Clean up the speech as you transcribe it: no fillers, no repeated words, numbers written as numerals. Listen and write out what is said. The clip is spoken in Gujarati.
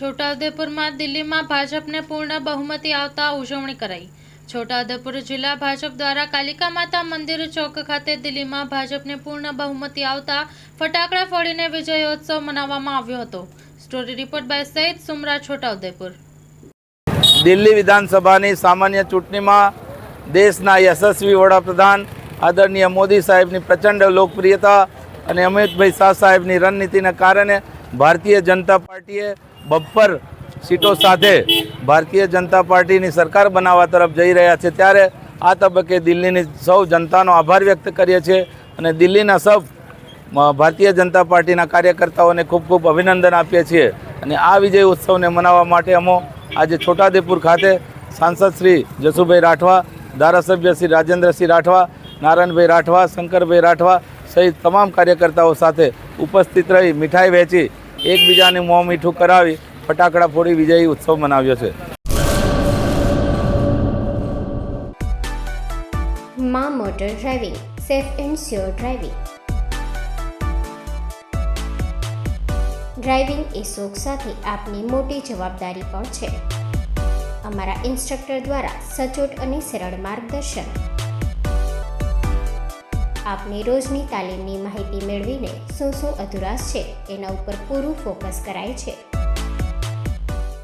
છોટાઉદેપુરમાં દિલ્હીમાં ભાજપને પૂર્ણ બહુમતી આવતા ઉજવણી કરાઈ। છોટાઉદેપુર જિલ્લા ભાજપ દ્વારા કાલિકા માતા મંદિર ચોક ખાતે દિલ્હીમાં ભાજપને પૂર્ણ બહુમતી આવતા ફટાકડા ફોડીને વિજયોત્સવ મનાવવામાં આવ્યો હતો। Story report by Saiyad Sumra, Chhotaudepur. Delhi વિધાનસભાની સામાન્ય ચૂંટણીમાં દેશના યશસ્વી વડાપ્રધાન આદરણીય મોદી સાહેબની પ્રચંડ લોકપ્રિયતા અને અમિતભાઈ શાહ સાહેબની રણનીતિના કારણે ભારતીય જનતા પાર્ટીએ બબ્બર સીટો સાથે ભારતીય જનતા પાર્ટીની સરકાર બનાવવા તરફ જઈ રહ્યા છે। ત્યારે આ તબક્કે દિલ્હીની સૌ જનતાનો આભાર વ્યક્ત કરીએ છીએ અને દિલ્હીના સૌ ભારતીય જનતા પાર્ટીના કાર્યકર્તાઓને ખૂબ ખૂબ અભિનંદન આપીએ છીએ। અને આ વિજય ઉત્સવને મનાવવા માટે અમે આજે છોટાઉદેપુર ખાતે સાંસદ શ્રી જસુભાઈ રાઠવા, ધારાસભ્ય શ્રી રાજેન્દ્રસિંહ રાઠવા, નારાયણભાઈ રાઠવા, શંકરભાઈ રાઠવા સહિત તમામ કાર્યકર્તાઓ સાથે ઉપસ્થિત રહી મીઠાઈ વહેંચી એકબીજાને મોં મીઠું કરાવી ફટાકડા ફોડી વિજયી ઉત્સવ મનાવ્યો છે। માં motor driving, safe and sure driving. Driving એ શોખ સાથે આપની મોટી જવાબદારી પણ છે। અમારા ઇન્સ્ટ્રક્ટર દ્વારા સચોટ અને સરળ માર્ગદર્શન આપની રોજની તાલીમની માહિતી મેળવીને શું અધુરાશ છે એના ઉપર પૂરું ફોકસ કરાય છે।